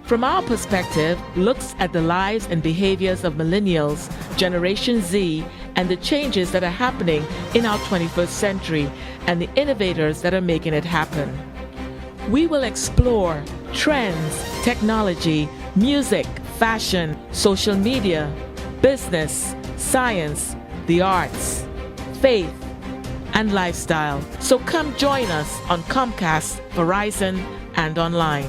From our perspective, looks at the lives and behaviors of millennials, Generation Z, and the changes that are happening in our 21st century and the innovators that are making it happen. We will explore trends, technology, music, fashion, social media, business, science, the arts, faith, and lifestyle. So come join us on Comcast, Verizon, and online.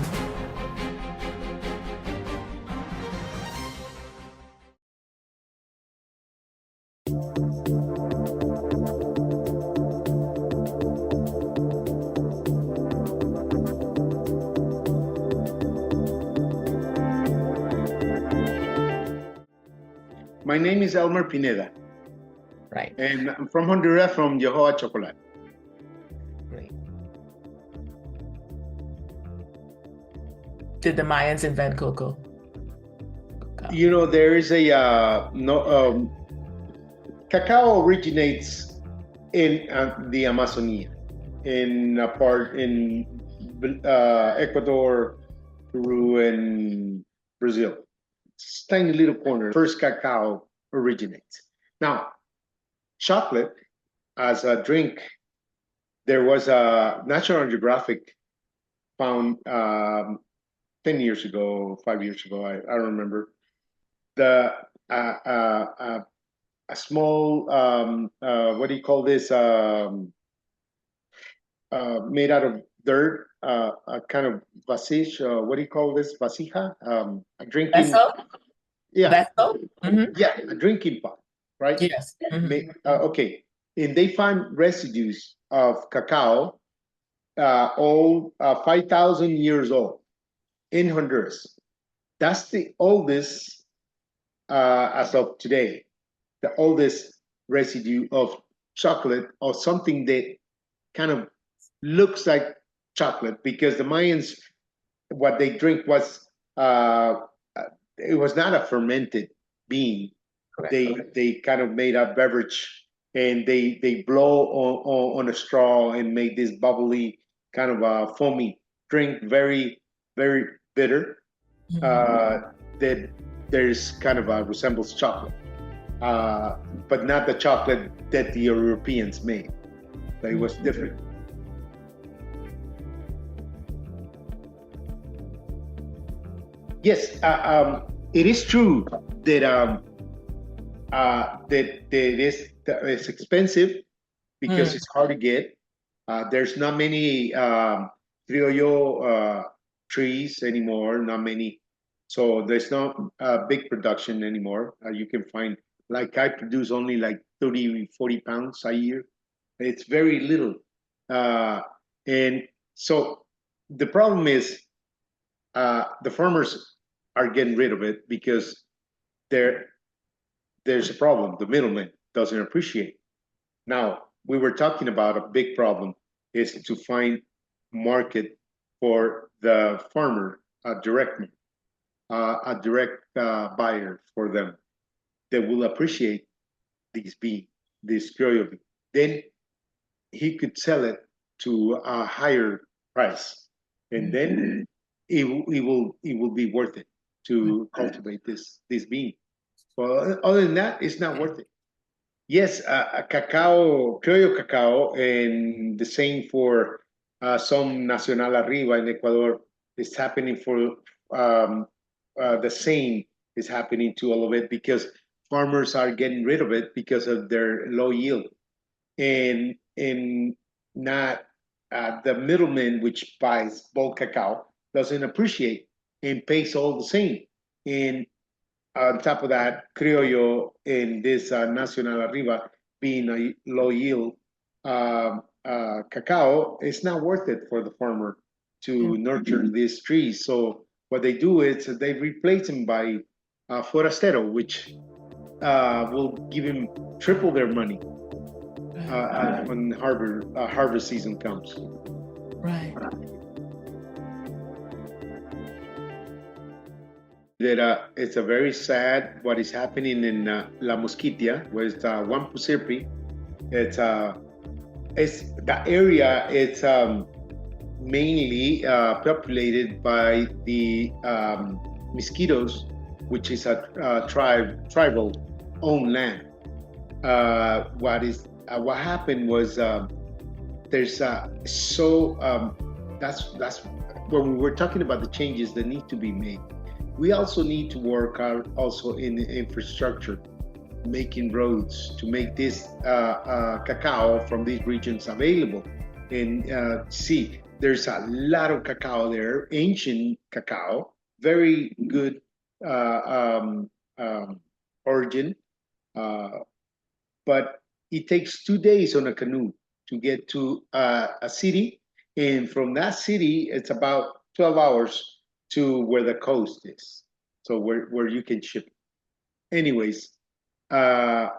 My name is Elmer Pineda. Right. And I'm from Honduras, from Jehovah Chocolate. Great. Did the Mayans invent cocoa? You know, there is a cacao originates in the Amazonia, in a part in Ecuador, Peru, and Brazil. It's a tiny little corner. First cacao originates. Now, chocolate as a drink, there was a National Geographic found 10 years ago, 5 years ago, I don't remember, a small, what do you call this, made out of dirt, a kind of vasish, what do you call this, vasija? A drinking... Vessel? Yeah. Vessel? Mm-hmm. Yeah, a drinking pot, right? Yes. Mm-hmm. Okay, and they find residues of cacao, all 5,000 years old in Honduras. That's the oldest, as of today, the oldest residue of chocolate or something that kind of looks like chocolate, because the Mayans, what they drink was, it was not a fermented bean. Correct. They kind of made a beverage, and they blow on a straw and make this bubbly kind of a foamy drink, very, very bitter. That there's kind of a resembles chocolate, but not the chocolate that the Europeans made. But it was different. Yes, it is true that it's expensive because it's hard to get. There's not many criollo trees anymore, not many. So there's not big production anymore. You can find, like I produce only like 30, 40 pounds a year. It's very little. And so the problem is the farmers are getting rid of it because there's a problem. The middleman doesn't appreciate. Now, we were talking about a big problem is to find market for the farmer, a direct buyer for them that will appreciate this criollo bean. Then he could sell it to a higher price, and then it will be worth it to cultivate this bean. Well, other than that, it's not worth it. Yes, a criollo cacao, and the same for some Nacional Arriba in Ecuador. It's happening for the same is happening to all of it because farmers are getting rid of it because of their low yield, and not the middleman which buys bulk cacao doesn't appreciate and pays all the same. And on top of that, criollo in this Nacional Arriba being a low yield cacao, it's not worth it for the farmer to nurture these trees. So what they do is they replace them by forastero, which will give him triple their money when harvest season comes. Right. That it's a very sad what is happening in La Mosquitia, where it's one Pusirpi. It's the area. It's mainly populated by the mosquitoes, which is a tribal owned land. What happened was there's that's when we were talking about the changes that need to be made. We also need to work out also in the infrastructure, making roads to make this cacao from these regions available. And see, there's a lot of cacao there, ancient cacao, very good origin, but it takes 2 days on a canoe to get to a city, and from that city, it's about 12 hours to where the coast is, so where you can ship. Anyways, the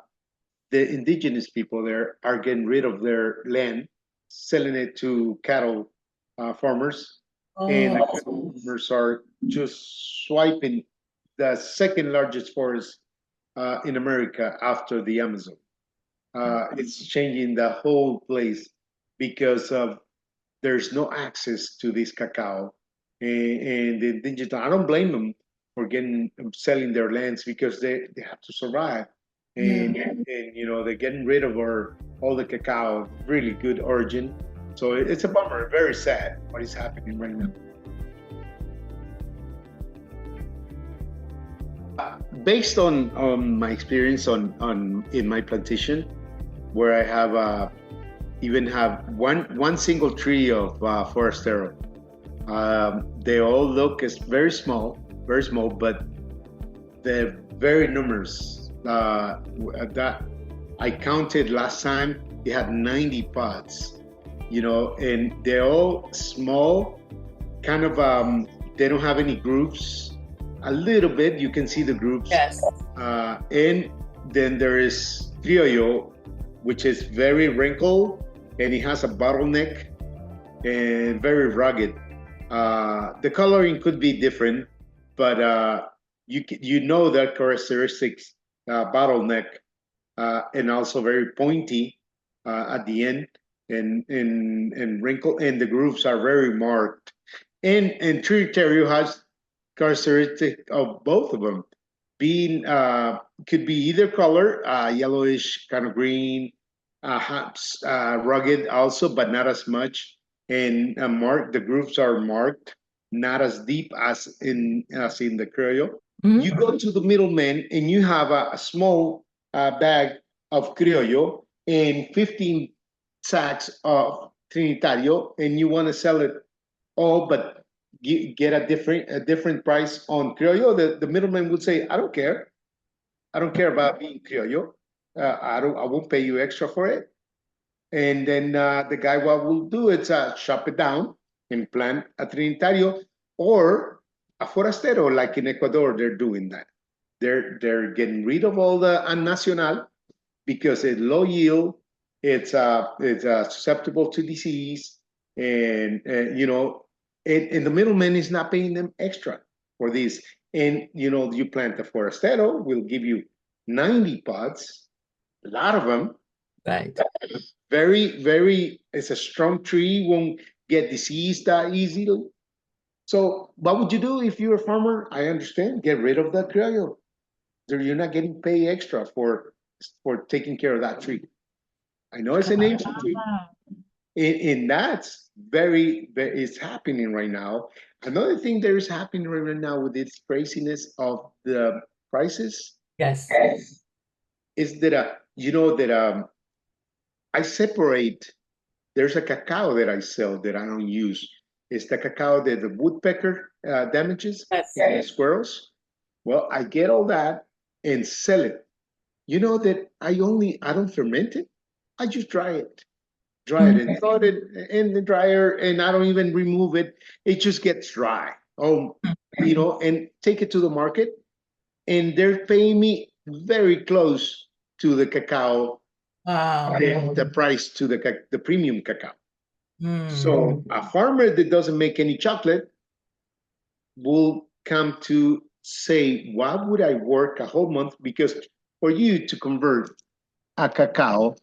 indigenous people there are getting rid of their land, selling it to cattle farmers, and the cattle farmers are just swiping the second largest forest in America after the Amazon. It's changing the whole place because of there's no access to this cacao, and the indigenous. I don't blame them for selling their lands because they have to survive, and they're getting rid of all the cacao, really good origin. So it's a bummer, very sad what is happening right now. Based on my experience in my plantation, where I have even have one single tree of forastero. They all look as very small, but they're very numerous. That I counted last time, they had 90 pods, and they're all small, kind of, they don't have any groups. A little bit, you can see the groups. Yes. And then there is criollo, which is very wrinkled, and it has a bottleneck and very rugged. The coloring could be different, but you know that characteristics, bottleneck, and also very pointy at the end, and wrinkle, and the grooves are very marked. And Trinitario has characteristic of both of them. Being could be either color, yellowish, kind of green, rugged also, but not as much. And marked, the grooves are marked, not as deep as in the criollo. Mm-hmm. You go to the middleman and you have a small bag of criollo and 15 sacks of Trinitario, and you want to sell it all, but get a different price on criollo. The middleman would say, I don't care about being criollo. I won't pay you extra for it. And then the guy, what will do is shop it down and plant a Trinitario or a forastero, like in Ecuador. They're doing that. They're getting rid of all the nacional because it's low yield. It's susceptible to disease, and and the middleman is not paying them extra for this. And you plant the forastero, will give you 90 pods, a lot of them. Right. Very, very, it's a strong tree, won't get diseased that easily. So what would you do if you're a farmer? I understand, get rid of that criollo. You're not getting paid extra for taking care of that tree. I know it's an ancient tree. And that's very, very, it's happening right now. Another thing that is happening right now with this craziness of the prices. Yes. Is that, I separate, there's a cacao that I sell that I don't use. It's the cacao that the woodpecker damages, yes. Squirrels. Well, I get all that and sell it. You know that I don't ferment it. I just dry it and throw it in the dryer, and I don't even remove it. It just gets dry. And take it to the market, and they're paying me very close to the cacao. Wow. The price to the premium cacao. So a farmer that doesn't make any chocolate will come to say, why would I work a whole month? Because for you to convert a cacao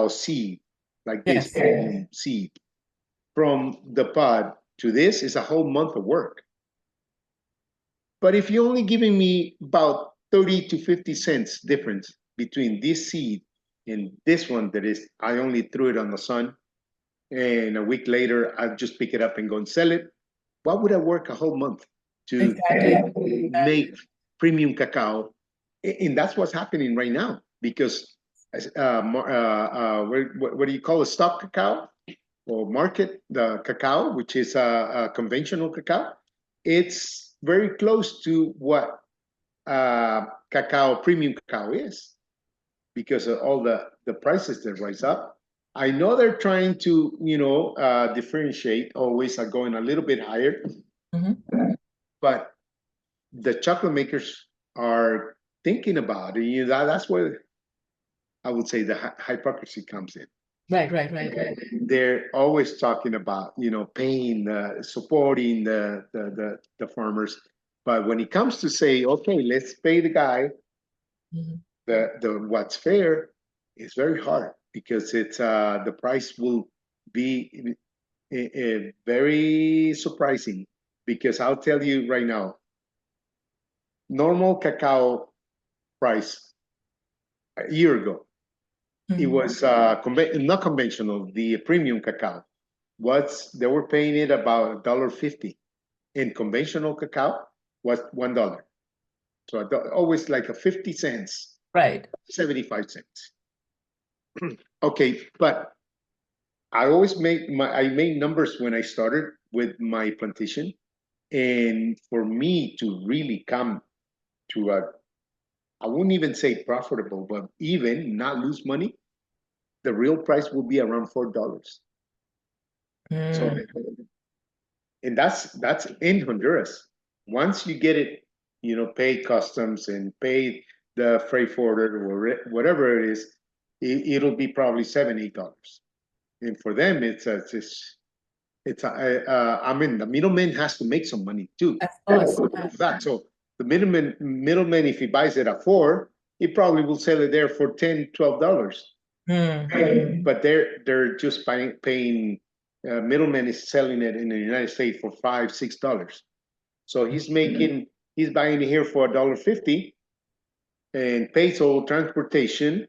seed, like this seed, from the pod to this is a whole month of work. But if you're only giving me about 30 to 50 cents difference between this seed and this one that is, I only threw it on the sun, and a week later, I just pick it up and go and sell it. Why would I work a whole month to make premium cacao? And that's what's happening right now, because what do you call it? Stock cacao or market the cacao, which is a conventional cacao. It's very close to what cacao, premium cacao is, because of all the prices that rise up. I know they're trying to, differentiate, always going a little bit higher, but the chocolate makers are thinking about it. That's where I would say the hypocrisy comes in. Right. They're always talking about, paying, supporting the farmers. But when it comes to say, okay, let's pay the guy the what's fair, it's very hard, because it's the price will be very surprising. Because I'll tell you right now, normal cacao price a year ago, it was not conventional. The premium cacao they were paying it about $1.50, and conventional cacao was $1. So always like a 50 cents, Right. 75 cents. Okay, but I always made numbers when I started with my plantation, and for me to really come to I wouldn't even say profitable, but even not lose money, the real price will be around $4. So, and that's in Honduras. Once you get it, pay customs and pay the freight forwarder or whatever it is, it'll be probably $7-8. And for them, I mean, the middleman has to make some money too. Of course. So the middleman, if he buys it at $4, he probably will sell it there for $10-12. But they're just paying. Middleman is selling it in the United States for $5-6. So he's buying it here for $1.50 and pays all transportation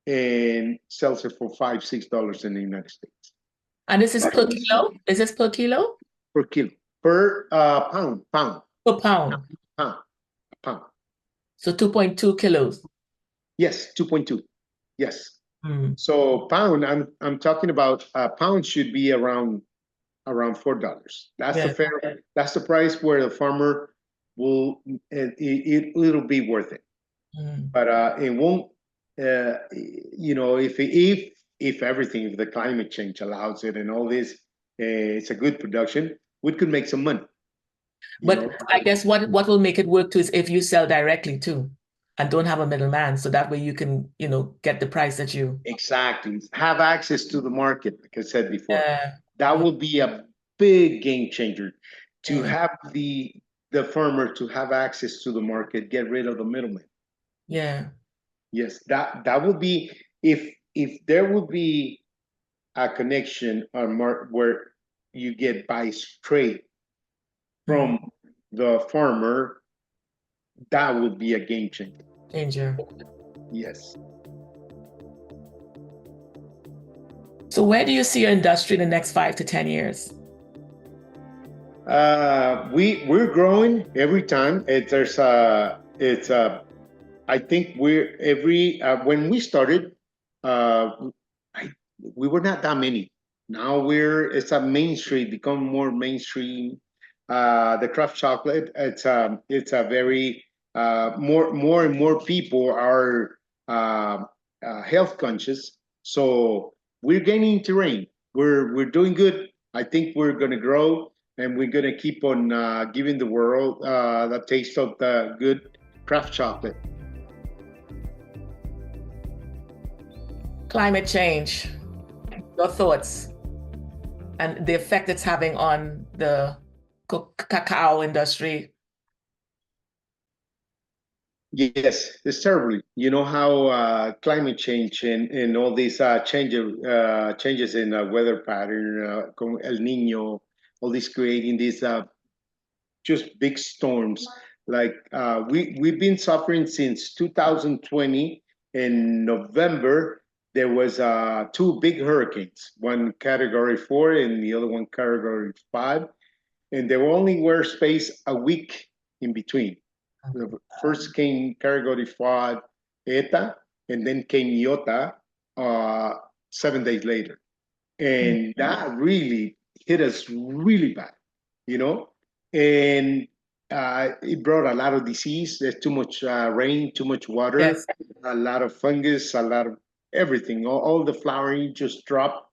and sells it for $5-6 in the United States. And this is per kilo? Is this per kilo? Per kilo. Per pound. Per pound. Pound. So 2.2 kilos. Yes, 2.2. Yes. So pound, I'm talking about pound should be around $4. That's the price where the farmer will, it'll be worth it. But it won't, if everything, if the climate change allows it and all this, it's a good production, we could make some money. But I guess what will make it work too is if you sell directly too, and don't have a middleman, so that way you can, get the price that you exactly have access to the market. Like I said before, that will be a big game changer to have the farmer to have access to the market, get rid of the middleman. Yes, that would be if there would be a connection on where you get buy straight from the farmer, that would be a game changer. Yes. So where do you see your industry in the next 5 to 10 years? We're growing every time. I think when we started, we were not that many. Now it's a mainstream, become more mainstream. The craft chocolate, it's a very more and more people are health conscious. So we're gaining terrain. We're doing good. I think we're going to grow, and we're going to keep on giving the world the taste of the good craft chocolate. Climate change, your thoughts, and the effect it's having on the cacao industry. Yes, it's terribly. You know how climate change and all these changes in weather pattern, con El Nino, all this creating these just big storms. Like we've been suffering since 2020. In November, there was two big hurricanes, one category 4 and the other one category 5, and they were only were spaced a week in between. The first came category 5 ETA, and then came Iota 7 days later, and that really hit us really bad, you know, and it brought a lot of disease. There's too much rain, too much water, Yes. a lot of fungus, a lot of everything. All the flowering just dropped.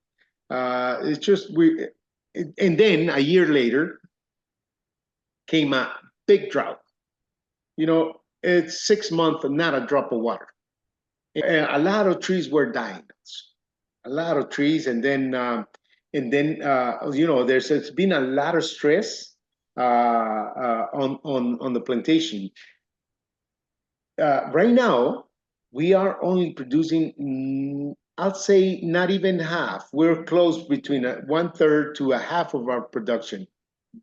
It's just we, and then a year later came a big drought. You know, it's 6 months and not a drop of water. And a lot of trees were dying. A lot of trees, and then you know, it's been a lot of stress on the plantation. Right now, we are only producing, I'll say, not even half. We're close between 1/3 to a half of our production,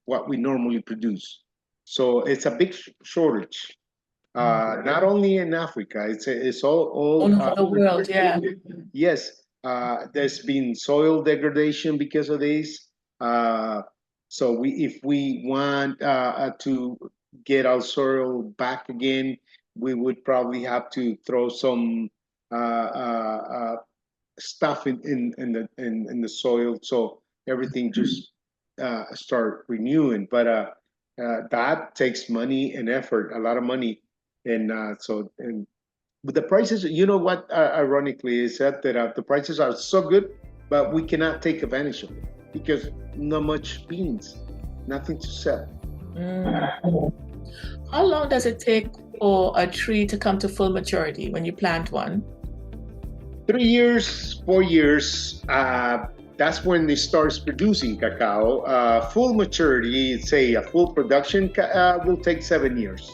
what we normally produce. So it's a big shortage. Not only in Africa, it's All all over the world, yeah. yes. There's been soil degradation because of this. Uh, so if we want to get our soil back again, we would probably have to throw some stuff in the soil, so everything just start renewing. But that takes money and effort, a lot of money, and but the prices, you know what, ironically, is that the prices are so good, but we cannot take advantage of it because not much beans, nothing to sell. Mm. How long does it take for a tree to come to full maturity when you plant one? 3 years, 4 years, that's when it starts producing cacao. Full maturity, say a full production, will take 7 years.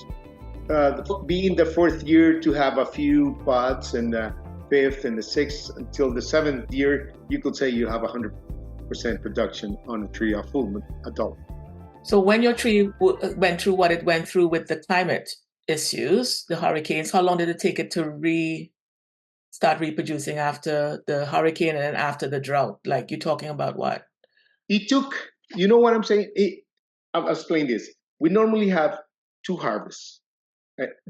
Being the fourth year to have a few pods, and the fifth and the sixth until the seventh year, you could say you have 100% production on a tree, a full adult. So when your tree went through what it went through with the climate issues, the hurricanes, how long did it take it to start reproducing after the hurricane and then after the drought? Like, you're talking about what? It took, you know what I'm saying? I'll explain this. We normally have two harvests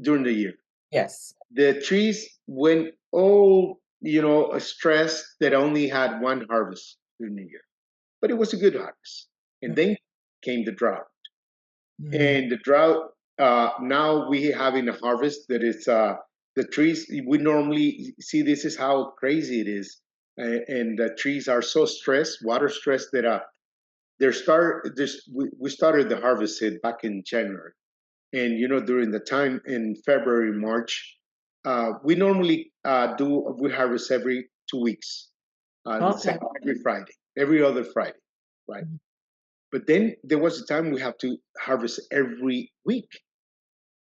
during the year. Yes. The trees went all, you know, stressed that only had one harvest during the year, but it was a good harvest. And then came the drought. And the drought, now we having a harvest that is the trees. We normally see, this is how crazy it is, and the trees are so stressed, water stressed, that we started the harvest back in January, and you know, during the time in February, March, we normally we harvest every 2 weeks, let's say Okay. every Friday, every other Friday, right? But then there was a time we have to harvest every week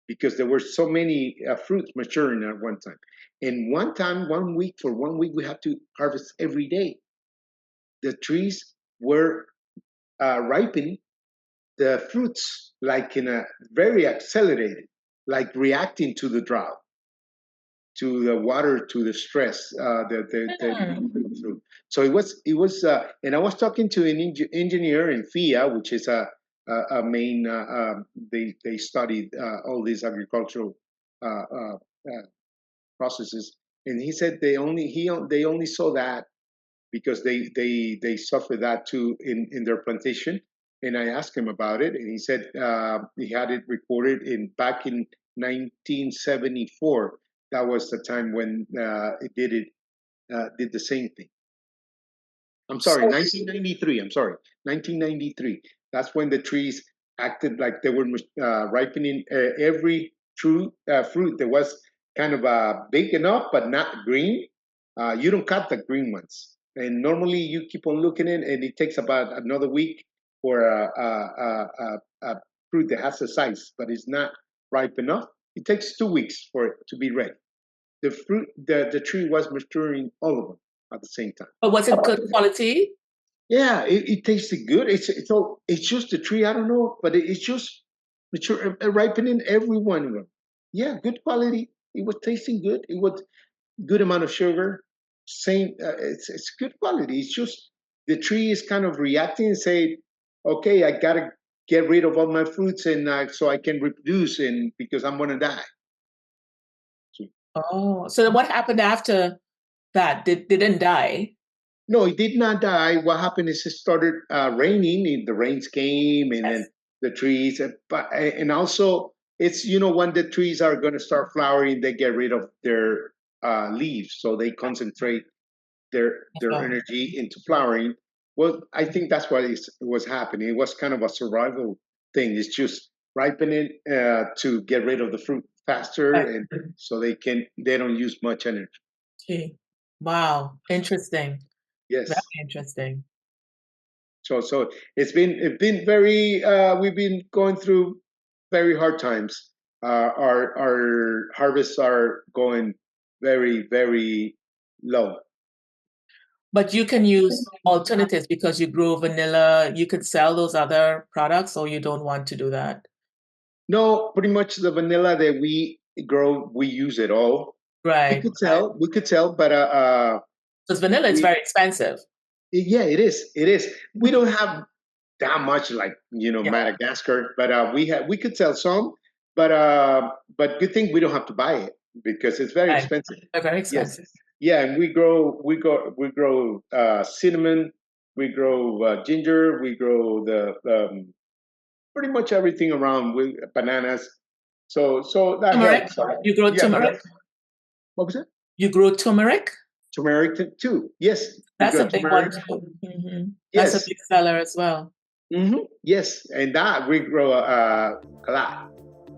because there were so many fruits maturing at one time. And one time, 1 week, for 1 week, we have to harvest every day. The trees were ripening the fruits like in a very accelerated, like reacting to the drought, to the water, to the stress through. So it was, and I was talking to an engineer in FIA, which is a main. They studied all these agricultural processes, and he said they only saw that because they suffer that too in their plantation. And I asked him about it, and he said he had it recorded in back in 1974. That was the time when it did the same thing. I'm sorry, So 1993. I'm sorry, 1993. That's when the trees acted like they were ripening. Every fruit that was kind of big enough but not green. You don't cut the green ones, and normally you keep on looking at it, and it takes about another week for a fruit that has a size but is not ripe enough. It takes 2 weeks for it to be ready. The fruit, the tree was maturing all of them at the same time. But was it good quality? Yeah, it tasted good. It's just the tree. I don't know, but it's just mature, ripening every one of them. Yeah, good quality. It was tasting good. It was good amount of sugar. Same, it's good quality. It's just the tree is kind of reacting and say, okay, I gotta get rid of all my fruits and so I can reproduce and because I'm gonna die. Oh, so what happened after that? They didn't die? No, it did not die. What happened is it started raining. The rains came, and then Yes. the trees. And also, it's when the trees are going to start flowering, they get rid of their leaves, so they concentrate their Oh, energy into flowering. Well, I think that's what was happening. It was kind of a survival thing. It's just ripening to get rid of the fruit faster, right. and so they don't use much energy. Okay. Wow. Interesting. Very Yes. interesting. So it's been very we've been going through very hard times. Our harvests are going very low. But you can use alternatives because you grow vanilla. You could sell those other products, or you don't want to do that. No, pretty much the vanilla that we grow, we use it all. Right. Right. We could sell, but Because vanilla is we very expensive. yeah, it is. We don't have that much like Yeah. Madagascar, but we could sell some, but good thing we don't have to buy it because it's very Right. expensive. They're very Yes, expensive. yeah, and we grow cinnamon, we grow ginger, we grow the pretty much everything around with bananas. So that Turmeric. helps. You grow Yeah, turmeric. what was it? You grow turmeric. Turmeric too. Yes, we That's grow a big one turmeric. too. That's a Yes, big seller as well. yes, and that we grow a lot.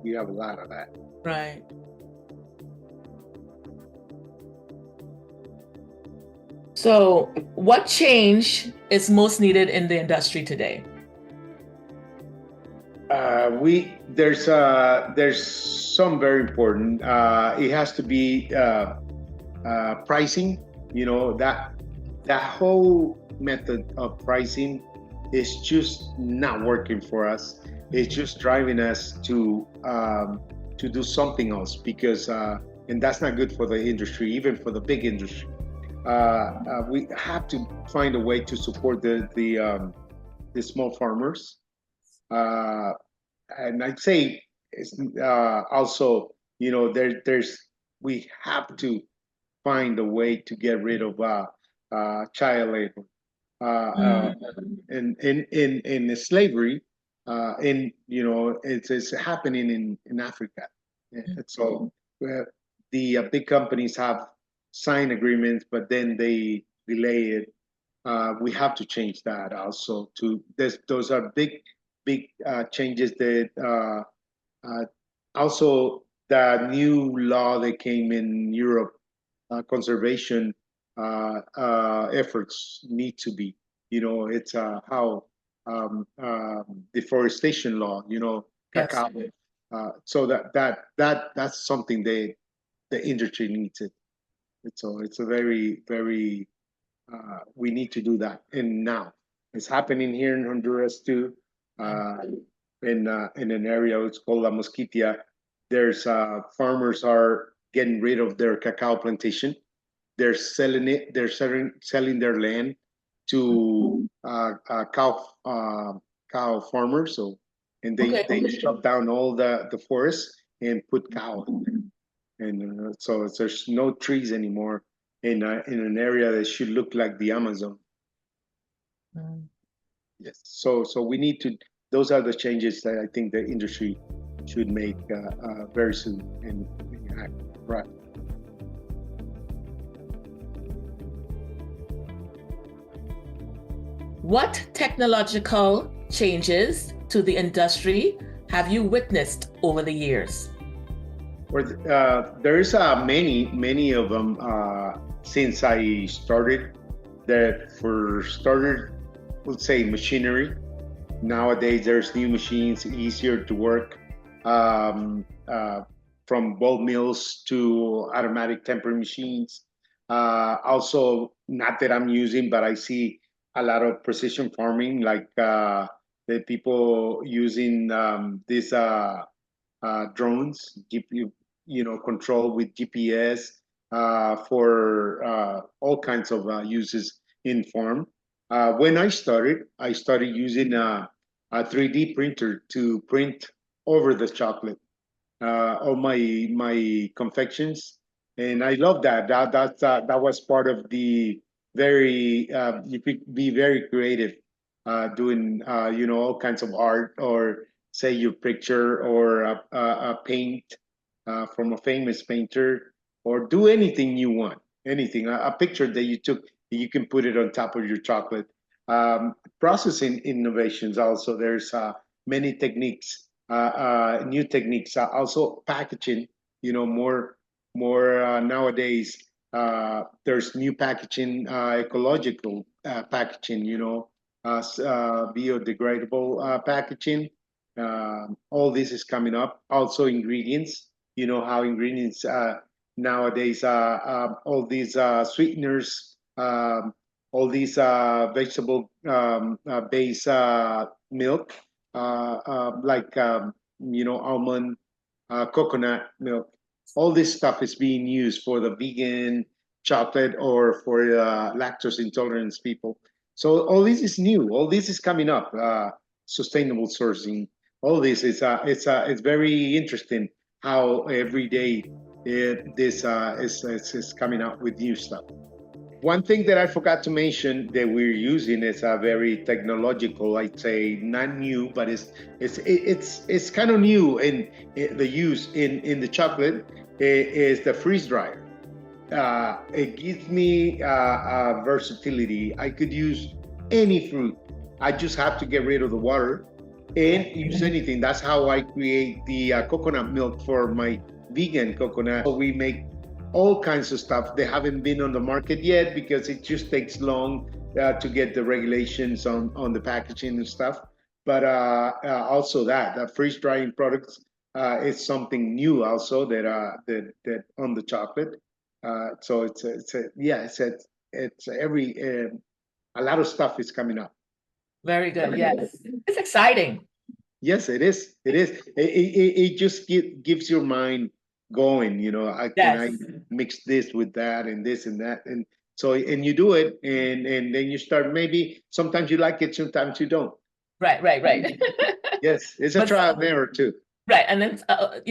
We have a lot of that. Right. So, what change is most needed in the industry today? There's some very important. It has to be pricing. That whole method of pricing is just not working for us. It's just driving us to do something else because and that's not good for the industry, even for the big industry. We have to find a way to support the small farmers. And I'd say it's also, there's we have to find a way to get rid of child labor in slavery. It's happening in Africa. And so the big companies have signed agreements, but then they delay it. We have to change that also. Those are big changes that also the new law that came in Europe, conservation efforts need to be. It's how deforestation law. Yes. Cacao. So that's something the industry needs it. It's a very we need to do that, and now it's happening here in Honduras too. Uh, in an area it's called La Mosquitia. There's farmers are getting rid of their cacao plantation. They're selling it. They're selling their land to cow farmers. So and Okay. they shut down all the forests and put cow in there. And so there's no trees anymore in an area that should look like the Amazon. Mm. Yes. So we need to. Those are the changes that I think the industry should make very soon and act right. What technological changes to the industry have you witnessed over the years? There's many of them since I started. That for started, let's say machinery. Nowadays, there's new machines, easier to work. from ball mills to automatic tempering machines. Also, not that I'm using, but I see a lot of precision farming, like the people using these drones, control with GPS for all kinds of uses in farm. When I started using a 3D printer to print over the chocolate, all my confections, and I love that. That was part of the very you could be very creative doing all kinds of art, or say your picture, or a paint from a famous painter, or do anything you want, anything, a picture that you took, you can put it on top of your chocolate. Processing innovations also, there's many techniques, new techniques, also packaging, more nowadays. There's new packaging, ecological packaging, biodegradable packaging. All this is coming up. Also ingredients, how ingredients nowadays, all these sweeteners, all these vegetable based milk, like almond, coconut milk. All this stuff is being used for the vegan chocolate, or for lactose intolerance people. So all this is new. All this is coming up. Sustainable sourcing. All this is it's very interesting how every day this is coming up with new stuff. One thing that I forgot to mention that we're using is a very technological, I'd say, not new, but it's kind of new in the use in the chocolate, is the freeze dryer. It gives me versatility. I could use any fruit. I just have to get rid of the water and use anything. That's how I create the coconut milk for my vegan coconut. So we make all kinds of stuff. They haven't been on the market yet because it just takes long to get the regulations on the packaging and stuff. But also that freeze drying products is something new also that on the chocolate. So it's every a lot of stuff is coming up. Very good. Yes, it's exciting. Yes, it is. It is. It just gives your mind going. Can I mix this with that and this and that, and so and you do it, and then you start. Maybe sometimes you like it, sometimes you don't. Right. Yes, it's a trial and error too. Right, and then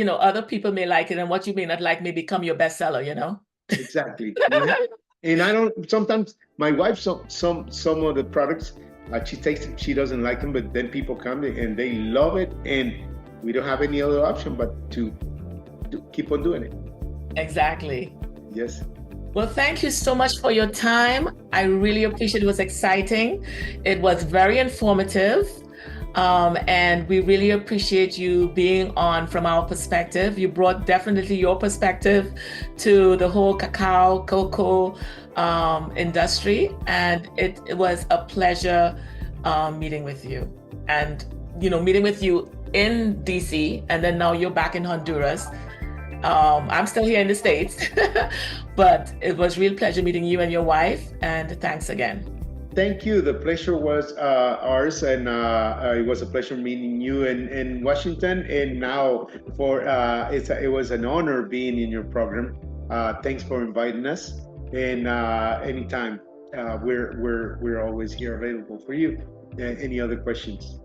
other people may like it, and what you may not like may become your bestseller. Exactly. And I don't. Sometimes my wife, some of the products, she takes it, she doesn't like them, but then people come and they love it, and we don't have any other option but to keep on doing it. Exactly. Yes. Well, thank you so much for your time. I really appreciate it. It was exciting. It was very informative. And we really appreciate you being on from our perspective. You brought definitely your perspective to the whole cocoa industry. And it was a pleasure meeting with you. And, meeting with you in DC, and then now you're back in Honduras. I'm still here in the States, but it was a real pleasure meeting you and your wife. And thanks again. Thank you. The pleasure was ours, and it was a pleasure meeting you in Washington. And now it was an honor being in your program. Thanks for inviting us. And anytime, we're always here available for you. Any other questions?